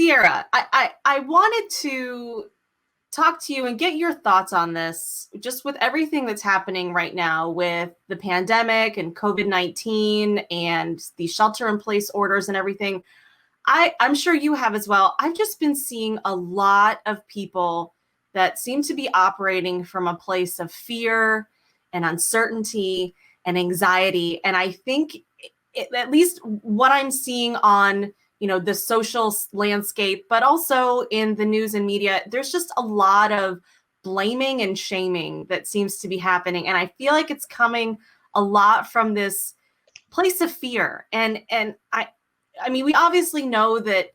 Sierra, I wanted to talk to you and get your thoughts on this, just with everything that's happening right now with the pandemic and COVID-19 and the shelter in place orders and everything. I'm sure you have as well. I've just been seeing a lot of people that seem to be operating from a place of fear and uncertainty and anxiety. And I think at least what I'm seeing on the social landscape, but also in the news and media, there's just a lot of blaming and shaming that seems to be happening. And I feel like it's coming a lot from this place of fear. And I mean, we obviously know that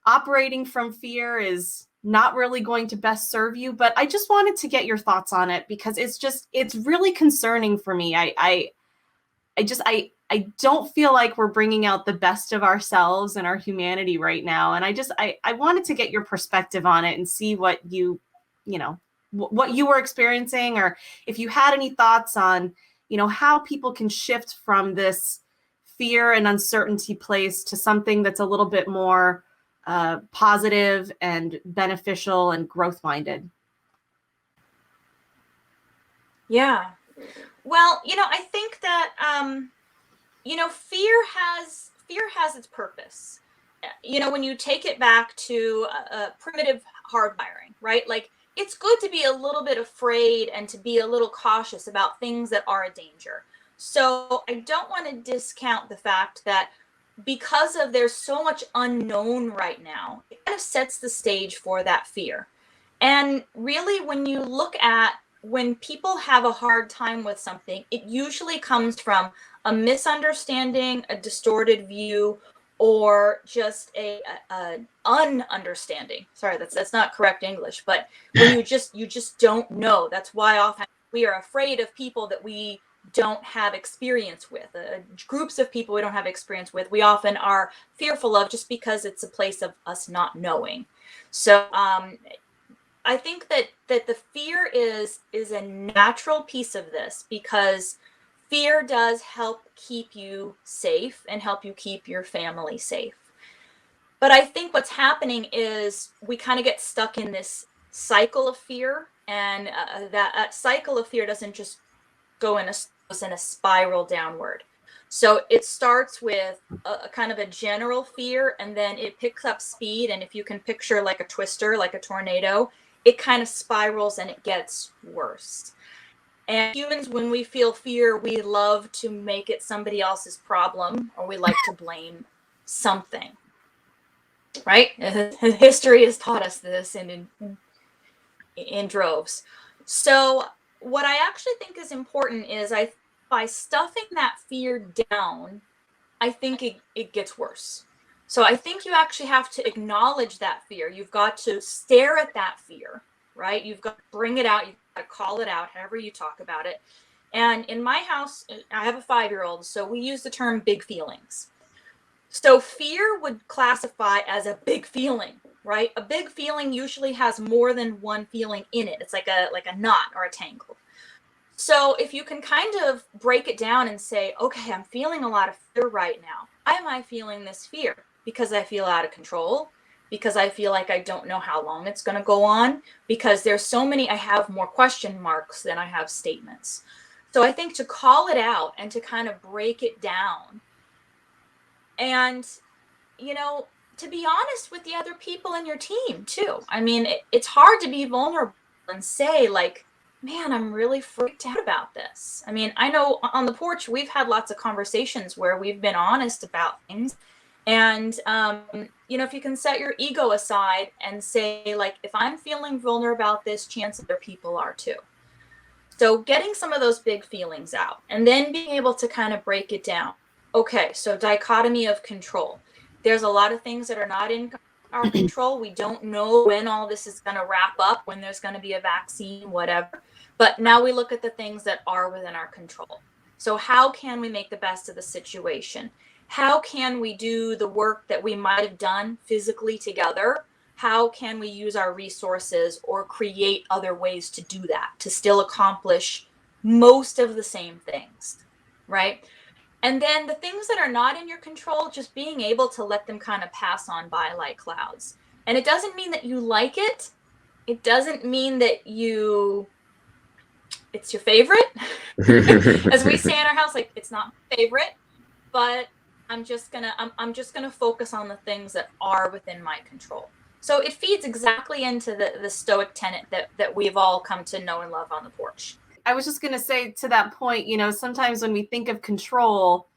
operating from fear is not really going to best serve you, but I just wanted to get your thoughts on it because it's really concerning for me. I don't feel like we're bringing out the best of ourselves and our humanity right now. And I wanted to get your perspective on it and see what what you were experiencing, or if you had any thoughts on, how people can shift from this fear and uncertainty place to something that's a little bit more positive and beneficial and growth minded. Yeah. Well, I think that, fear has its purpose. When you take it back to primitive hardwiring, right? Like, it's good to be a little bit afraid and to be a little cautious about things that are a danger. So I don't want to discount the fact that because of there's so much unknown right now, it kind of sets the stage for that fear. And really, when you look at when people have a hard time with something, it usually comes from a misunderstanding, a distorted view, or just a ununderstanding. Sorry, that's not correct English, but when you just don't know. That's why often we are afraid of people that we don't have experience with, groups of people we don't have experience with. We often are fearful of just because it's a place of us not knowing. So I think that the fear is a natural piece of this, because fear does help keep you safe and help you keep your family safe. But I think what's happening is we kind of get stuck in this cycle of fear, and that cycle of fear doesn't just go in a spiral downward. So it starts with a kind of a general fear, and then it picks up speed. And if you can picture like a twister, like a tornado, it kind of spirals and it gets worse. And humans, when we feel fear, we love to make it somebody else's problem, or we like to blame something, right? History has taught us this in droves. So what I actually think is important is by stuffing that fear down, I think it gets worse. So I think you actually have to acknowledge that fear. You've got to stare at that fear, right? You've got to bring it out. You've got to call it out, however you talk about it. And in my house, I have a 5-year-old, so we use the term big feelings. So fear would classify as a big feeling, right? A big feeling usually has more than one feeling in it. It's like a knot or a tangle. So if you can kind of break it down and say, okay, I'm feeling a lot of fear right now. Why am I feeling this fear? Because I feel out of control, because I feel like I don't know how long it's going to go on, because there's so many, I have more question marks than I have statements. So I think to call it out and to kind of break it down, and, to be honest with the other people in your team too. I mean, it's hard to be vulnerable and say, like, man, I'm really freaked out about this. I mean, I know on the porch, we've had lots of conversations where we've been honest about things. And, if you can set your ego aside and say, like, if I'm feeling vulnerable about this, chances other people are too. So getting some of those big feelings out and then being able to kind of break it down. Okay, so dichotomy of control. There's a lot of things that are not in our control. We don't know when all this is going to wrap up, when there's going to be a vaccine, whatever. But now we look at the things that are within our control. So how can we make the best of the situation? How can we do the work that we might have done physically together? How can we use our resources or create other ways to do that, to still accomplish most of the same things, right? And then the things that are not in your control, just being able to let them kind of pass on by like clouds. And it doesn't mean that you like it. It doesn't mean that it's your favorite. As we say in our house, like, it's not my favorite, but I'm just gonna focus on the things that are within my control. So it feeds exactly into the Stoic tenet that we've all come to know and love on the porch. I was just going to say to that point, sometimes when we think of control,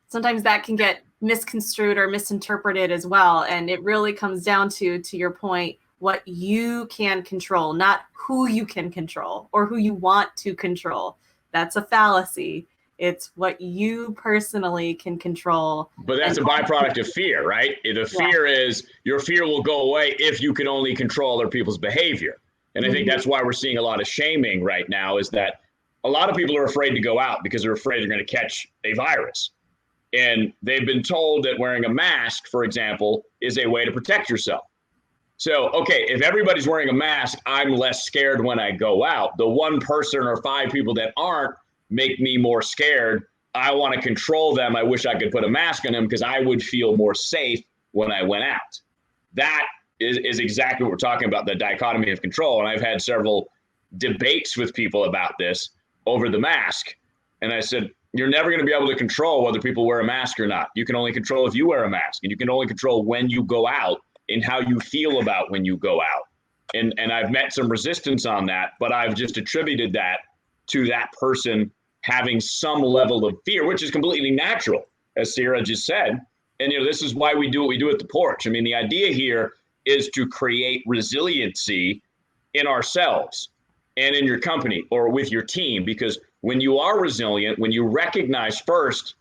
sometimes that can get misconstrued or misinterpreted as well. And it really comes down to your point, what you can control, not who you can control or who you want to control. That's a fallacy. It's what you personally can control. But that's a byproduct of fear, right? The fear is your fear will go away if you can only control other people's behavior. And I think that's why we're seeing a lot of shaming right now, is that a lot of people are afraid to go out because they're afraid they're going to catch a virus. And they've been told that wearing a mask, for example, is a way to protect yourself. So, okay, if everybody's wearing a mask, I'm less scared when I go out. The one person or 5 people that aren't make me more scared. I want to control them. I wish I could put a mask on them because I would feel more safe when I went out. That is exactly what we're talking about, the dichotomy of control. And I've had several debates with people about this over the mask. And I said, you're never going to be able to control whether people wear a mask or not. You can only control if you wear a mask, and you can only control when you go out and how you feel about when you go out. And I've met some resistance on that, but I've just attributed that to that person having some level of fear, which is completely natural, as Sarah just said. And, this is why we do what we do at the porch. I mean, the idea here is to create resiliency in ourselves and in your company or with your team, because when you are resilient, when you recognize first,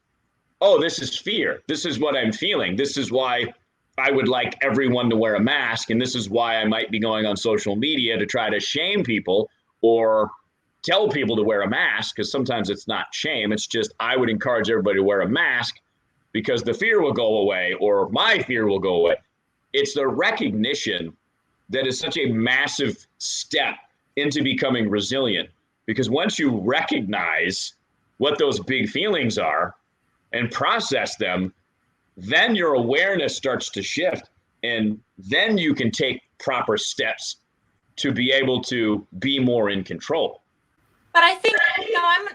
oh, this is fear, this is what I'm feeling, this is why I would like everyone to wear a mask, and this is why I might be going on social media to try to shame people or tell people to wear a mask, because sometimes it's not shame, it's just I would encourage everybody to wear a mask because the fear will go away or my fear will go away. It's the recognition that is such a massive step into becoming resilient, because once you recognize what those big feelings are and process them, then your awareness starts to shift, and then you can take proper steps to be able to be more in control. But I think, I'm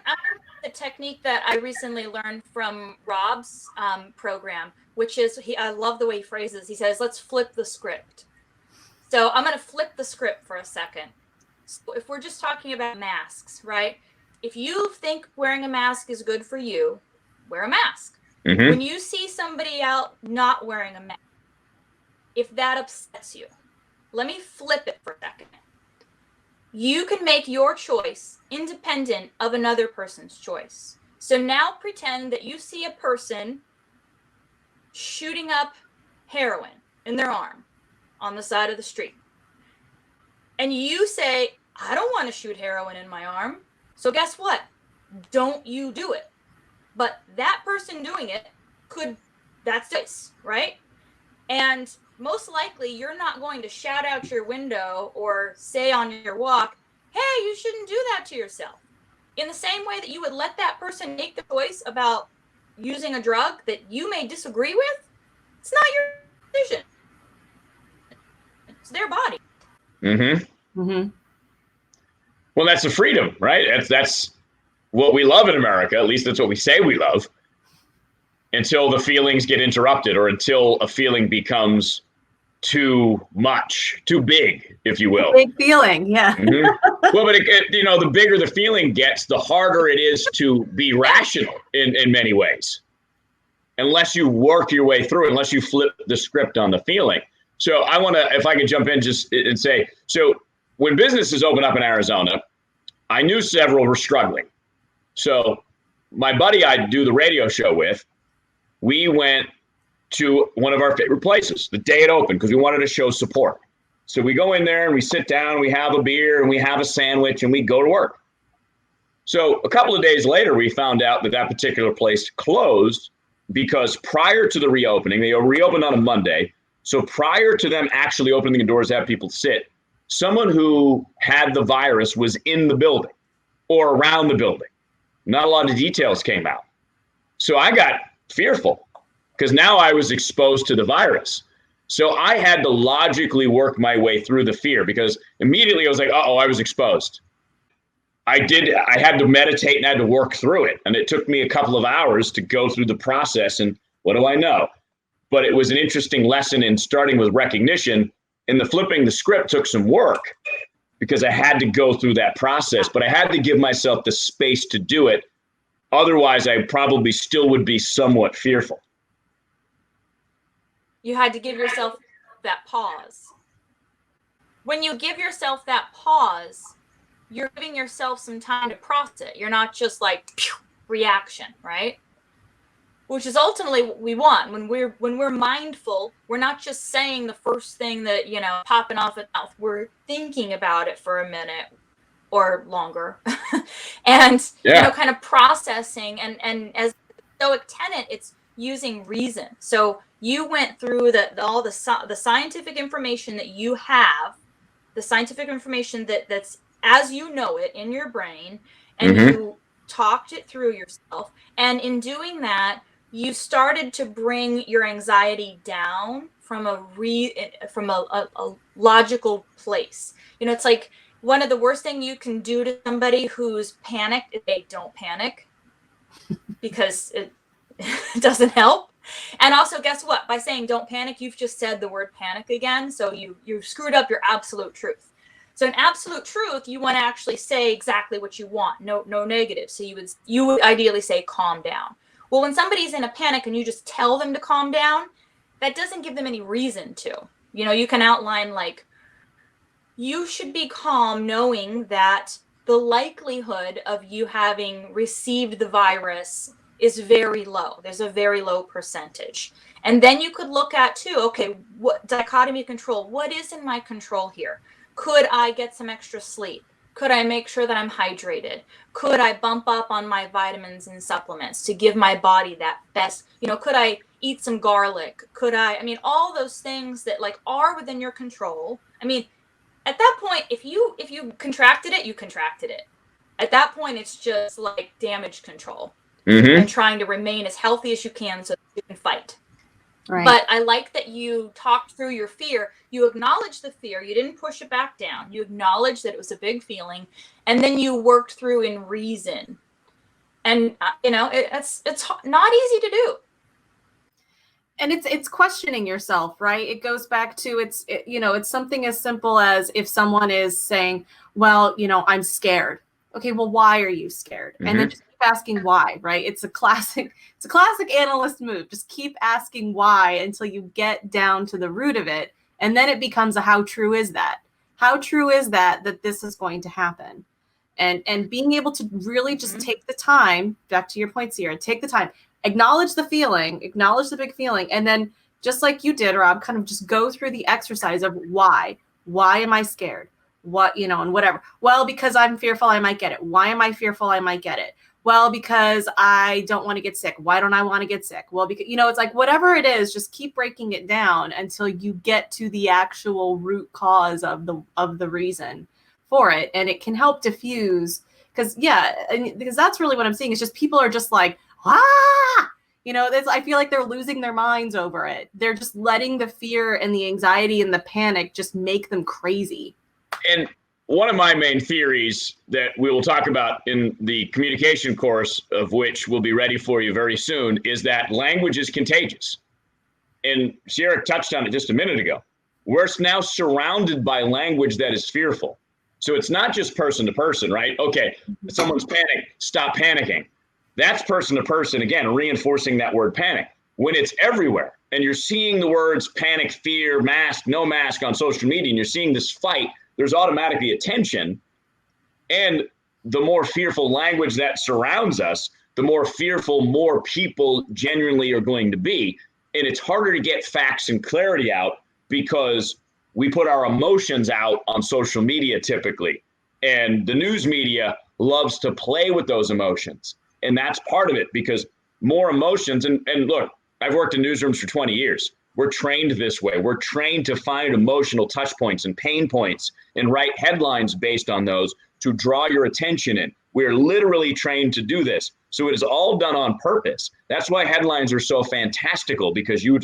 the technique that I recently learned from Rob's program, which is, I love the way he phrases. He says, let's flip the script. So I'm going to flip the script for a second. So if we're just talking about masks, right? If you think wearing a mask is good for you, wear a mask. Mm-hmm. When you see somebody out not wearing a mask, if that upsets you, let me flip it for a second. You can make your choice independent of another person's choice. So now pretend that you see a person shooting up heroin in their arm on the side of the street. And you say, I don't want to shoot heroin in my arm. So guess what? Don't you do it. But that person doing it that's this, right? And most likely you're not going to shout out your window or say on your walk, hey, you shouldn't do that to yourself. In the same way that you would let that person make the choice about using a drug that you may disagree with, it's not your decision. It's their body. Mm-hmm. Mm-hmm. Well, that's the freedom, right? That's what we love in America. At least that's what we say we love. Until the feelings get interrupted, or until a feeling becomes too much, too big, if you will. Big feeling, yeah. Mm-hmm. Well, but the bigger the feeling gets, the harder it is to be rational in many ways. Unless you work your way through it, unless you flip the script on the feeling. So I want to, if I could jump in just and say, so when businesses open up in Arizona, I knew several were struggling. So my buddy I do the radio show with, we went to one of our favorite places the day it opened because we wanted to show support. So we go in there and we sit down, we have a beer and we have a sandwich and we go to work. So a couple of days later, we found out that particular place closed because prior to the reopening, they reopened on a Monday. So prior to them actually opening the doors to have people sit, someone who had the virus was in the building or around the building. Not a lot of details came out. So I got fearful because now I was exposed to the virus. So I had to logically work my way through the fear because immediately I was like, uh-oh, I was exposed. I had to meditate and I had to work through it. And it took me a couple of hours to go through the process. And what do I know? But it was an interesting lesson in starting with recognition. And the flipping the script took some work because I had to go through that process. But I had to give myself the space to do it. Otherwise, I probably still would be somewhat fearful. You had to give yourself that pause. When you give yourself that pause, you're giving yourself some time to process it. You're not just like reaction, right? Which is ultimately what we want. When we're mindful, we're not just saying the first thing that, popping off at mouth. We're thinking about it for a minute or longer. And kind of processing, and as a Stoic tenet, it's using reason. So you went through all the scientific information that you have, the scientific information that's as you know it in your brain, and you talked it through yourself. And in doing that, you started to bring your anxiety down from a logical place. It's like one of the worst thing you can do to somebody who's panicked is they don't panic, because it doesn't help. And also, guess what? By saying don't panic, you've just said the word panic again. So you screwed up your absolute truth. So in absolute truth, you want to actually say exactly what you want. No negative. So you would ideally say calm down. Well, when somebody's in a panic and you just tell them to calm down, that doesn't give them any reason to. You can outline like, you should be calm knowing that the likelihood of you having received the virus is very low. There's a very low percentage. And then you could look at too, okay, what dichotomy of control? What is in my control here? Could I get some extra sleep? Could I make sure that I'm hydrated? Could I bump up on my vitamins and supplements to give my body that best? Could I eat some garlic? All those things that like are within your control. At that point, if you contracted it, you contracted it. At that point, it's just like damage control and trying to remain as healthy as you can so that you can fight. Right. But I like that you talked through your fear. You acknowledged the fear. You didn't push it back down. You acknowledged that it was a big feeling, and then you worked through in reason. And it's not easy to do. And it's questioning yourself, right? It goes back to it's something as simple as if someone is saying, well, I'm scared. Okay, well, why are you scared? And then just keep asking why, right? It's a classic analyst move. Just keep asking why until you get down to the root of it. And then it becomes a how true is that? How true is that this is going to happen? And being able to really just take the time, back to your point, Sierra, take the time, acknowledge the feeling, acknowledge the big feeling, and then just like you did, Rob, kind of just go through the exercise of why. Why am I scared? What, and whatever. Well, because I'm fearful, I might get it. Why am I fearful? I might get it. Well, because I don't want to get sick. Why don't I want to get sick? Well, because, it's like whatever it is, just keep breaking it down until you get to the actual root cause of the reason for it. And it can help diffuse because that's really what I'm seeing. It's just people are just like, I feel like they're losing their minds over it. They're just letting the fear and the anxiety and the panic just make them crazy. And one of my main theories that we will talk about in the communication course, of which will be ready for you very soon, is that language is contagious. And Sierra touched on it just a minute ago. We're now surrounded by language that is fearful. So it's not just person to person, right? Okay, someone's panicked, stop panicking. That's person to person, again, reinforcing that word panic. When it's everywhere and you're seeing the words panic, fear, mask, no mask on social media, and you're seeing this fight, there's automatically attention. And the more fearful language that surrounds us, the more fearful more people genuinely are going to be. And it's harder to get facts and clarity out because we put our emotions out on social media typically. And the news media loves to play with those emotions. And that's part of it because more emotions. And look, I've worked in newsrooms for 20 years. We're trained this way. We're trained to find emotional touch points and pain points and write headlines based on those to draw your attention in. We're literally trained to do this. So it is all done on purpose. That's why headlines are so fantastical, because you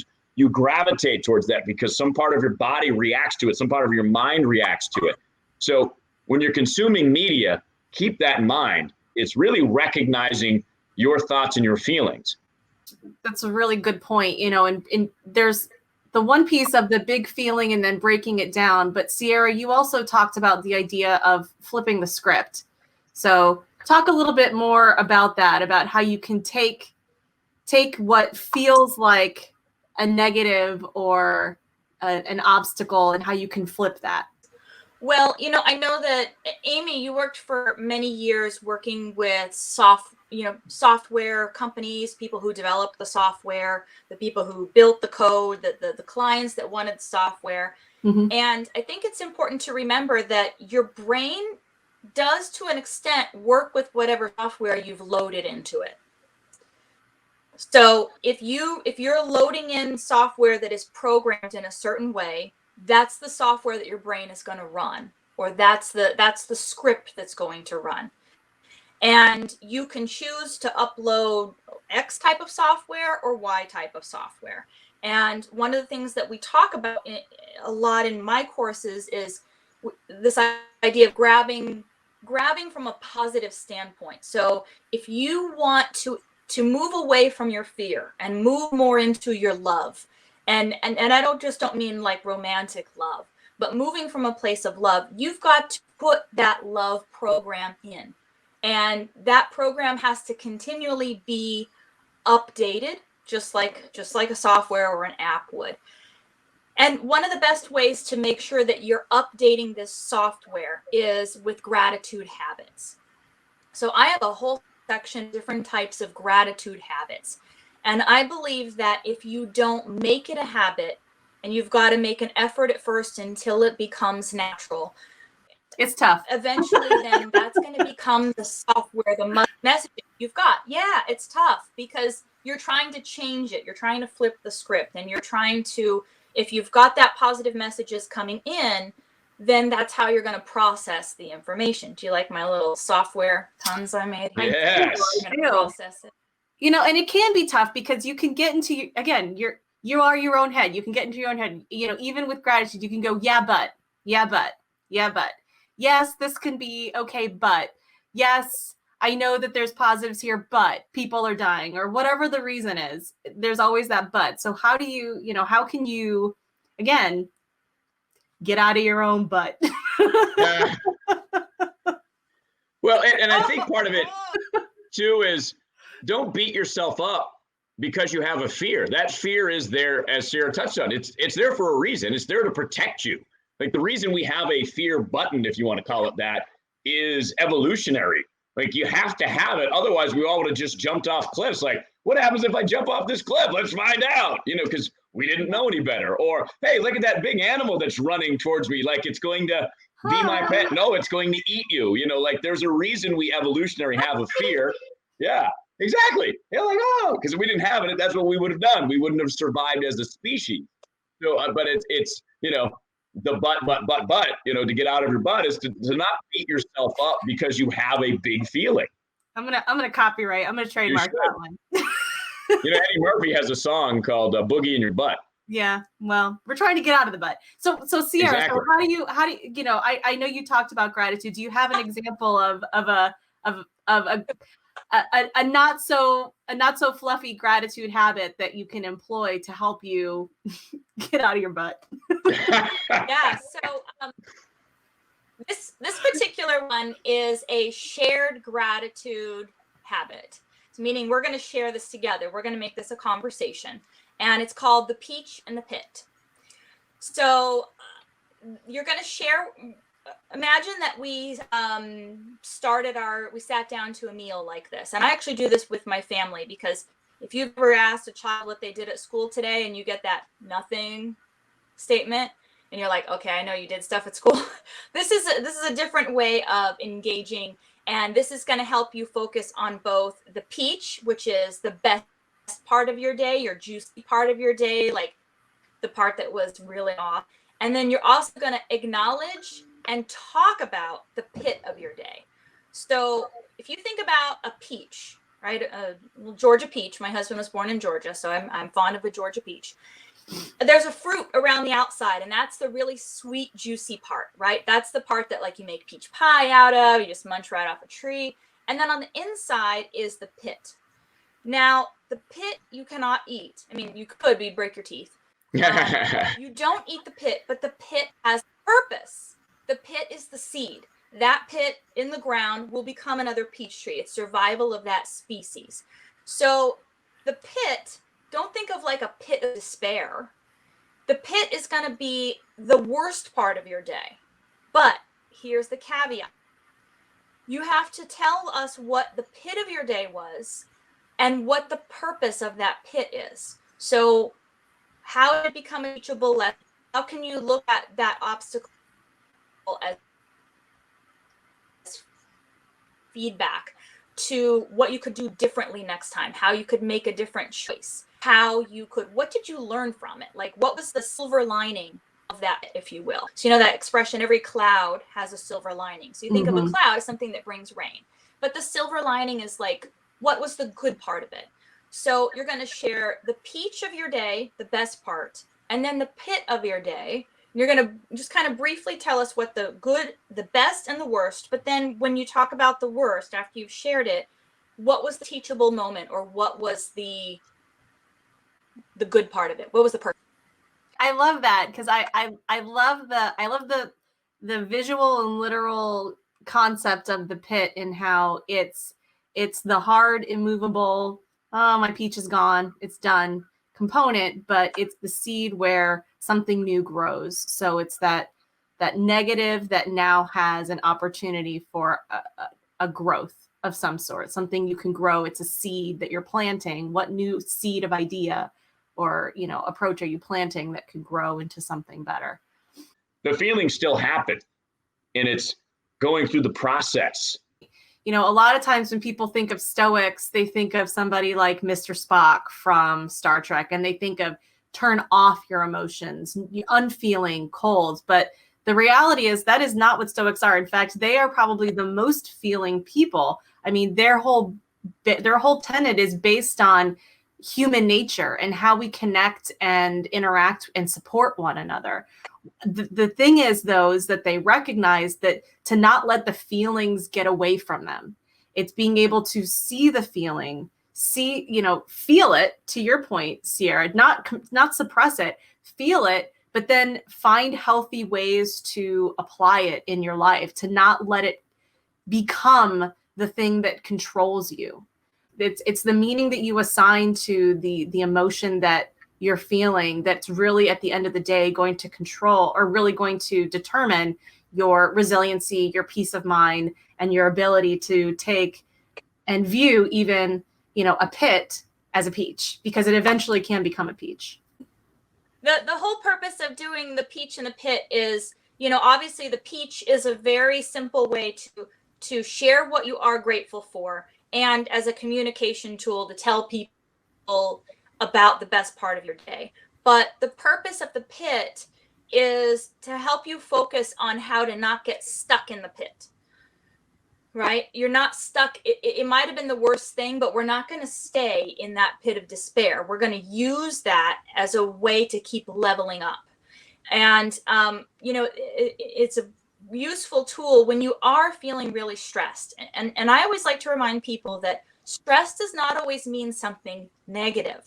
gravitate towards that because some part of your body reacts to it, some part of your mind reacts to it. So when you're consuming media, keep that in mind. It's really recognizing your thoughts and your feelings. That's a really good point, and there's the one piece of the big feeling and then breaking it down. But Sierra, you also talked about the idea of flipping the script. So talk a little bit more about that, about how you can take what feels like a negative or an obstacle and how you can flip that. Well, I know that Amy, you worked for many years working with software companies, people who developed the software, the people who built the code, the clients that wanted software. Mm-hmm. And I think it's important to remember that your brain does, to an extent, work with whatever software you've loaded into it. So if you're loading in software that is programmed in a certain way, that's the software that your brain is going to run, or that's the script that's going to run. And you can choose to upload X type of software or Y type of software. And one of the things that we talk about a lot in my courses is this idea of grabbing from a positive standpoint. So if you want to move away from your fear and move more into your love, and I don't mean like romantic love, but moving from a place of love, you've got to put that love program in. And that program has to continually be updated, just like a software or an app would. And one of the best ways to make sure that you're updating this software is with gratitude habits. So I have a whole section, different types of gratitude habits. And I believe that if you don't make it a habit, and you've got to make an effort at first until it becomes natural, it's tough. Eventually, then that's going to become the software, the message you've got. Yeah, it's tough because you're trying to change it. You're trying to flip the script, and you're trying to, if you've got that positive messages coming in, then that's how you're going to process the information. Do you like my little software puns I made? Yes. I'm going to process it. And it can be tough because you can get into, again, you are your own head. You can get into your own head. Even with gratitude, you can go, yeah, but. Yes, this can be okay, but yes, I know that there's positives here, but people are dying, or whatever the reason is. There's always that but. So how do you, how can you, again, get out of your own butt? Well, and I think part of it too is don't beat yourself up because you have a fear. That fear is there, as Sarah touched on. It's there for a reason. It's there to protect you. Like the reason we have a fear button, if you want to call it that, is evolutionary. Like you have to have it. Otherwise, we all would have just jumped off cliffs. Like, what happens if I jump off this cliff? Let's find out, because we didn't know any better. Or, hey, look at that big animal that's running towards me. Like it's going to be my pet. No, it's going to eat you. Like there's a reason we evolutionary have a fear. Yeah, exactly. You're like, oh, because if we didn't have it, that's what we would have done. We wouldn't have survived as a species. So, but it's the but, to get out of your butt is to not beat yourself up because you have a big feeling. I'm gonna copyright. I'm gonna trademark that one. Eddie Murphy has a song called "Boogie in Your Butt." Yeah, well, we're trying to get out of the butt. So Sierra, exactly. So how do you I know you talked about gratitude. Do you have an example of a not so fluffy gratitude habit that you can employ to help you get out of your butt? Yeah. So this particular one is a shared gratitude habit. So meaning we're going to share this together. We're going to make this a conversation, and it's called the Peach and the Pit. So you're going to share. Imagine that we sat down to a meal like this. And I actually do this with my family because if you've ever asked a child what they did at school today and you get that nothing statement and you're like, okay, I know you did stuff at school. This is a different way of engaging. And this is going to help you focus on both the peach, which is the best part of your day, your juicy part of your day, like the part that was really off. And then you're also going to acknowledge and talk about the pit of your day. So if you think about a peach, right? Georgia peach. My husband was born in Georgia, so I'm fond of a Georgia peach. There's a fruit around the outside, and that's the really sweet, juicy part, right? That's the part that like you make peach pie out of, you just munch right off a tree. And then on the inside is the pit. Now, the pit you cannot eat. I mean, you could, but you'd break your teeth. You don't eat the pit, but the pit has purpose. The pit is the seed. That pit in the ground will become another peach tree. It's survival of that species. So the pit, don't think of like a pit of despair. The pit is going to be the worst part of your day. But here's the caveat. You have to tell us what the pit of your day was and what the purpose of that pit is. So how did it become a teachable lesson? How can you look at that obstacle as feedback to what you could do differently next time, how you could make a different choice, what did you learn from it? Like, what was the silver lining of that, if you will? So, you know, that expression, every cloud has a silver lining. So you think of a cloud as something that brings rain, but the silver lining is like, what was the good part of it? So you're going to share the peach of your day, the best part, and then the pit of your day. You're going to just kind of briefly tell us what the good, the best, and the worst. But then when you talk about the worst, after you've shared it, what was the teachable moment, or what was the good part of it? What was the purpose? I love that, because I love the visual and literal concept of the pit, and how it's the hard, immovable, oh, my peach is gone, it's done component, but it's the seed where something new grows. So it's that negative that now has an opportunity for a growth of some sort, something you can grow. It's a seed that you're planting. What new seed of idea or, you know, approach are you planting that could grow into something better? The feelings still happen, and it's going through the process. You know, a lot of times when people think of Stoics, they think of somebody like Mr. Spock from Star Trek, and they think of turn off your emotions, unfeeling, cold. But the reality is that is not what Stoics are. In fact, they are probably the most feeling people. I mean, their whole tenet is based on human nature and how we connect and interact and support one another. The thing is, though, is that they recognize that to not let the feelings get away from them. It's being able to see the feeling, feel it, to your point, Sierra, not suppress it, feel it, but then find healthy ways to apply it in your life, to not let it become the thing that controls you. It's the meaning that you assign to the emotion that you're feeling that's really at the end of the day going to control, or really going to determine your resiliency, your peace of mind, and your ability to take and view even, you know, a pit as a peach, because it eventually can become a peach. The whole purpose of doing the peach in the pit is, you know, obviously the peach is a very simple way to share what you are grateful for, and as a communication tool to tell people about the best part of your day. But the purpose of the pit is to help you focus on how to not get stuck in the pit, right? You're not stuck. It might have been the worst thing, but we're not going to stay in that pit of despair. We're going to use that as a way to keep leveling up. And, you know, it's a useful tool when you are feeling really stressed. And I always like to remind people that stress does not always mean something negative.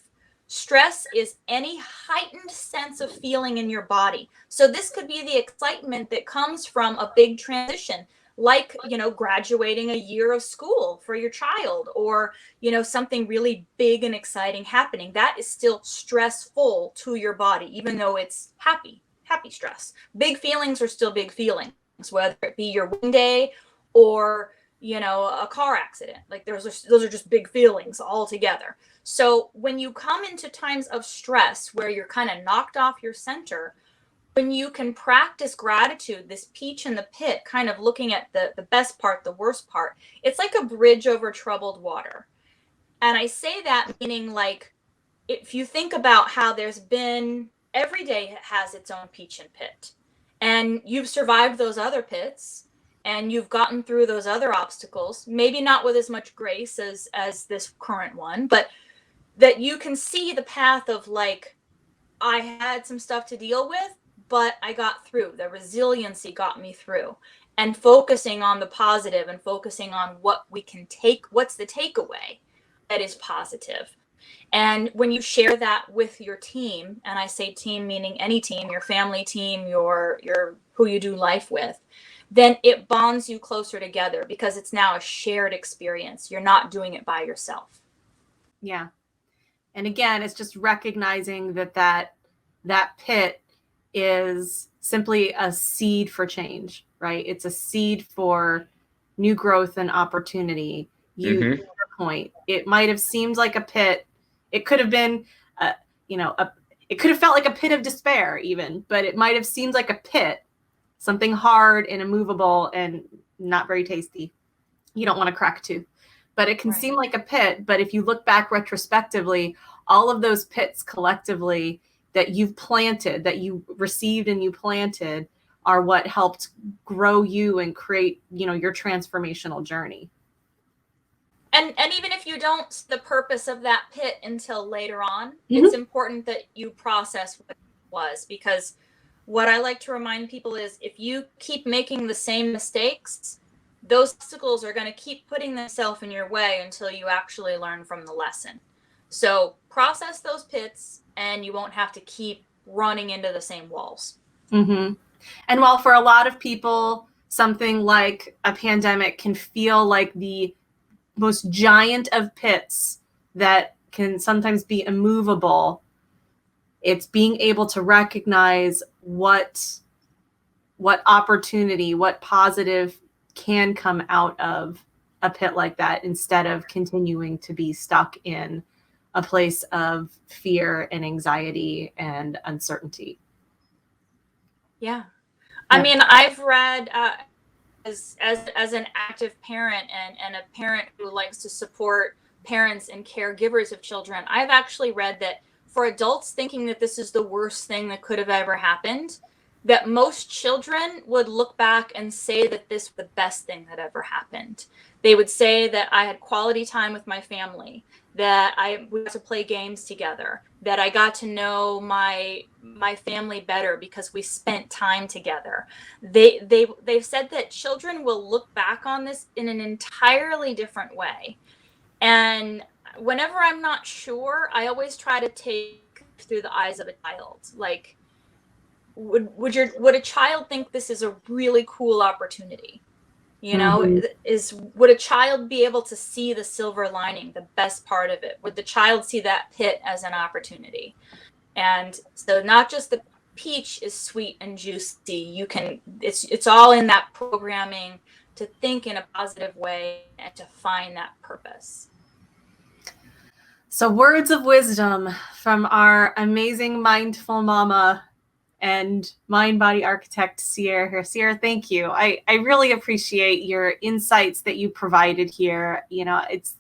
Stress is any heightened sense of feeling in your body. So this could be the excitement that comes from a big transition, like, you know, graduating a year of school for your child, or, you know, something really big and exciting happening. That is still stressful to your body, even though it's happy stress. Big feelings are still big feelings, whether it be your wedding day or, you know, a car accident. Like those are just big feelings all together. So when you come into times of stress where you're kind of knocked off your center, when you can practice gratitude, this peach in the pit, kind of looking at the best part, the worst part, it's like a bridge over troubled water. And I say that meaning, like, if you think about how there's been, every day has its own peach and pit, and you've survived those other pits, and you've gotten through those other obstacles, maybe not with as much grace as this current one, but that you can see the path of like, I had some stuff to deal with, but I got through. The resiliency got me through. And focusing on the positive and focusing on what we can take, what's the takeaway that is positive. And when you share that with your team, and I say team meaning any team, your family team, your who you do life with, then it bonds you closer together because it's now a shared experience. You're not doing it by yourself. Yeah. And again, it's just recognizing that pit is simply a seed for change, right? It's a seed for new growth and opportunity. You, to your point, it might have seemed like a pit. It could have been, it could have felt like a pit of despair even, but it might have seemed like a pit, something hard and immovable and not very tasty. You don't want to crack tooth, but it can seem like a pit. But if you look back retrospectively, all of those pits collectively that you've planted, that you received and you planted, are what helped grow you and create, your transformational journey. And even if you don't see the purpose of that pit until later on, it's important that you process what it was, because what I like to remind people is if you keep making the same mistakes, those obstacles are going to keep putting themselves in your way until you actually learn from the lesson. So process those pits and you won't have to keep running into the same walls. Mm-hmm. And while for a lot of people, something like a pandemic can feel like the most giant of pits that can sometimes be immovable, it's being able to recognize what opportunity, what positive can come out of a pit like that instead of continuing to be stuck in a place of fear and anxiety and uncertainty. Yeah. I mean, I've read as an active parent and a parent who likes to support parents and caregivers of children, I've actually read that for adults thinking that this is the worst thing that could have ever happened, that most children would look back and say that this was the best thing that ever happened. They would say that I had quality time with my family, that we got to play games together, that I got to know my family better because we spent time together. They've said that children will look back on this in an entirely different way. And whenever I'm not sure, I always try to take through the eyes of a child. Like, would a child think this is a really cool opportunity? Would a child be able to see the silver lining, the best part of it? Would the child see that pit as an opportunity? And so not just the peach is sweet and juicy. It's all in that programming to think in a positive way and to find that purpose. So words of wisdom from our amazing mindful mama and mind body architect Sierra here. Sierra, thank you. I really appreciate your insights that you provided here. It's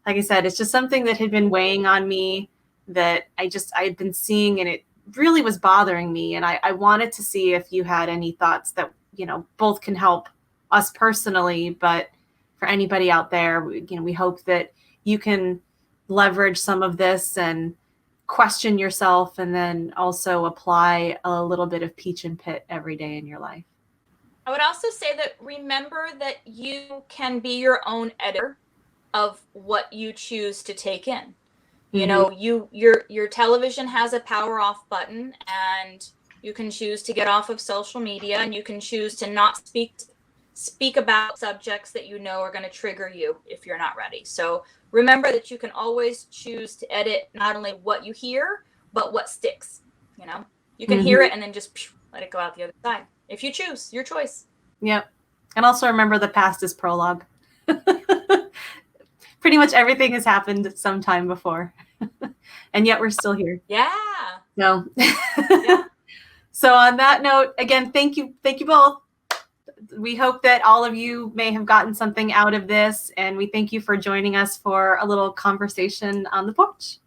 like I said, it's just something that had been weighing on me that I had been seeing, and it really was bothering me. And I wanted to see if you had any thoughts that, both can help us personally, but for anybody out there, we hope that you can leverage some of this and question yourself, and then also apply a little bit of peach and pit every day in your life. I would also say that remember that you can be your own editor of what you choose to take in. Your television has a power off button, and you can choose to get off of social media, and you can choose to not speak about subjects that are going to trigger you if you're not ready. So remember that you can always choose to edit not only what you hear, but what sticks. You can hear it and then just let it go out the other side. If you choose, your choice. Yep. And also remember the past is prologue. Pretty much everything has happened sometime before. And yet we're still here. Yeah. No. Yeah. So on that note, again, thank you both. We hope that all of you may have gotten something out of this, and we thank you for joining us for a little conversation on the porch.